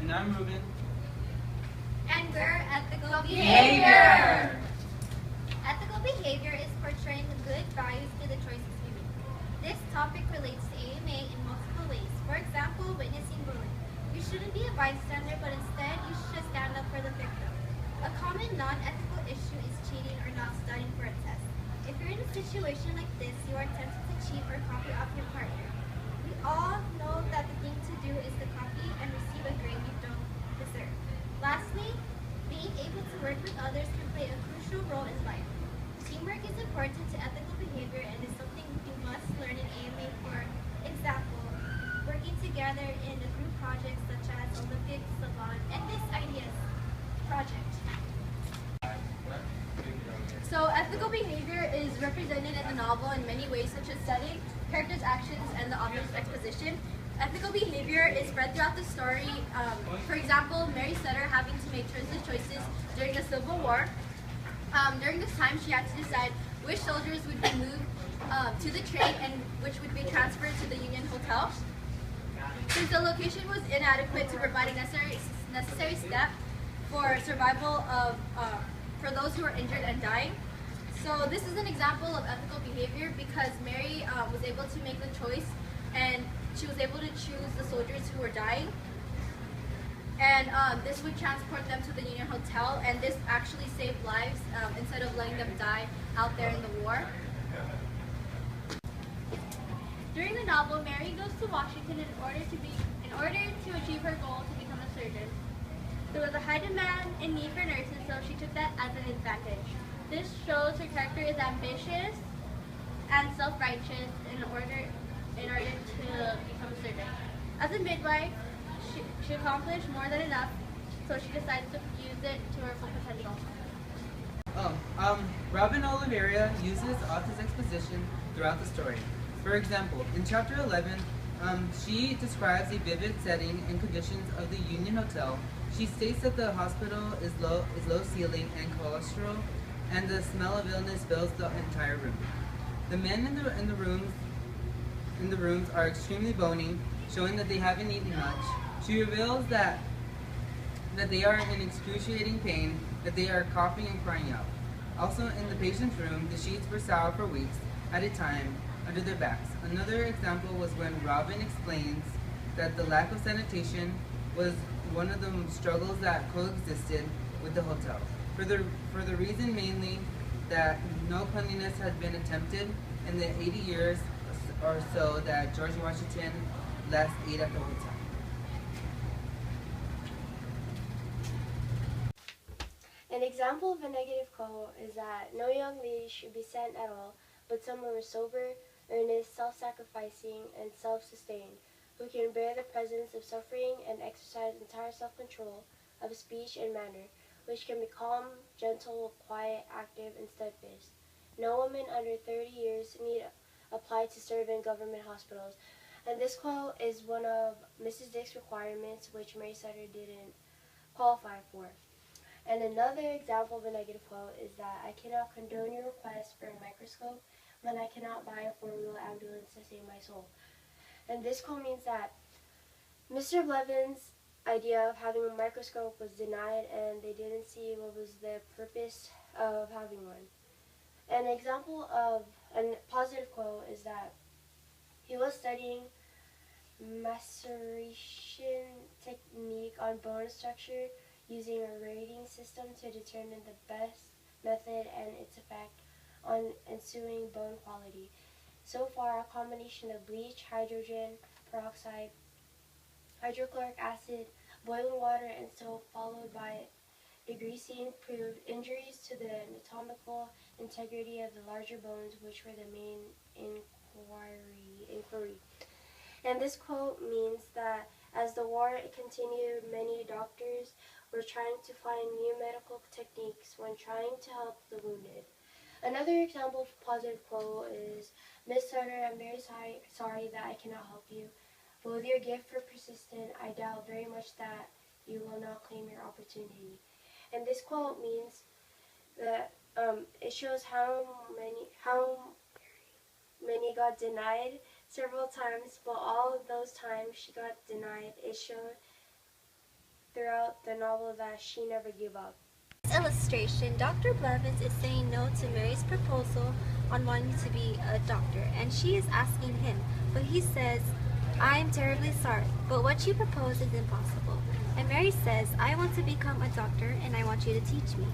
And I'm Ruben. And we're Ethical Behavior. Ethical behavior is portraying the good values through the choices we make. This topic relates to AMA in multiple ways. For example, witnessing bullying. You shouldn't be a bystander, but instead you should stand up for the victim. A common non-ethical issue is cheating or not studying for a test. If you're in a situation like this, you are tempted to cheat or copy off your partner. We all know that the thing to do is to copy and receive a grade you don't deserve. Lastly, being able to work with others can play a crucial role in life. Teamwork is important to ethical behavior and is something you must learn in AMA. For example, working together in a group project such as Olympic Salon and This Ideas project. So ethical behavior is represented in the novel in many ways, such as setting, characters' actions, and the author's exposition. Ethical behavior is spread throughout the story. For example, Mary Sutter having to make choices during the Civil War. During this time, she had to decide which soldiers would be moved to the train and which would be transferred to the Union Hotel. Since the location was inadequate to provide a necessary step for survival of for those who are injured and dying. So this is an example of ethical behavior because Mary was able to make the choice and she was able to choose the soldiers who were dying. And this would transport them to the Union Hotel, and this actually saved lives instead of letting them die out there in the war. During the novel, Mary goes to Washington in order to achieve her goal to become a surgeon. There was a high demand and need for nurses, so she took that as an advantage. This shows her character is ambitious and self-righteous in order to become a surgeon. As a midwife, she accomplished more than enough, so she decides to use it to her full potential. Robin Oliveira uses author's exposition throughout the story. For example, in chapter 11, she describes a vivid setting and conditions of the Union Hotel. She states that the hospital is low ceiling and cholesterol, and the smell of illness fills the entire room. The men in the rooms are extremely bony, showing that they haven't eaten much. She reveals that they are in excruciating pain, that they are coughing and crying out. Also, in the patient's room, the sheets were sour for weeks at a time under their backs. Another example was when Robin explains that the lack of sanitation was one of the struggles that coexisted with the hotel. For the reason mainly that no cleanliness had been attempted in the 80 years or so that George Washington last ate at the hotel. An example of a negative quote is that no young lady should be sent at all, but someone who is sober, earnest, self-sacrificing, and self-sustained, who can bear the presence of suffering and exercise entire self-control of speech and manner, which can be calm, gentle, quiet, active, and steadfast. No woman under 30 years need apply to serve in government hospitals. And this quote is one of Mrs. Dick's requirements, which Mary Sutter didn't qualify for. And another example of a negative quote is that I cannot condone your request for a microscope when I cannot buy a four-wheel ambulance to save my soul. And this quote means that Mr. Blevins' idea of having a microscope was denied and they didn't see what was the purpose of having one. An example of a positive quote is that he was studying maceration technique on bone structure using a rating system to determine the best method and its effect on ensuing bone quality. So far, a combination of bleach, hydrogen peroxide, hydrochloric acid, boiling water, and soap, followed by degreasing, proved injuries to the anatomical integrity of the larger bones, which were the main inquiry. And this quote means that as the war continued, many doctors were trying to find new medical techniques when trying to help the wounded. Another example of positive quote is, Miss Sutter, I'm very sorry that I cannot help you. But with your gift for persistence, I doubt very much that you will not claim your opportunity. And this quote means that it shows how many got denied several times, but all of those times she got denied, it showed throughout the novel that she never gave up. This illustration, Dr. Blevins is saying no to Mary's proposal on wanting to be a doctor, and she is asking him, but he says, "I am terribly sorry, but what you propose is impossible." And Mary says, "I want to become a doctor, and I want you to teach me."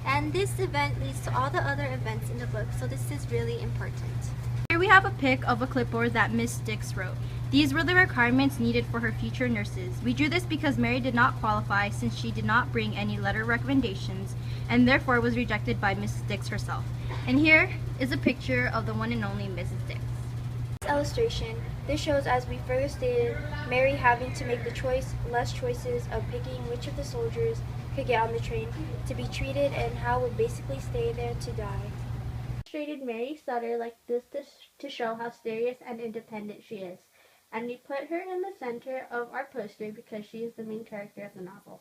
And this event leads to all the other events in the book, so this is really important. Here we have a pic of a clipboard that Miss Dix wrote. These were the requirements needed for her future nurses. We drew this because Mary did not qualify since she did not bring any letter recommendations and therefore was rejected by Mrs. Dix herself. And here is a picture of the one and only Mrs. Dix. This illustration, this shows, as we further stated, Mary having to make the less choices of picking which of the soldiers could get on the train to be treated and how would basically stay there to die. Illustrated Mary Sutter like this to show how serious and independent she is, and we put her in the center of our poster because she is the main character of the novel.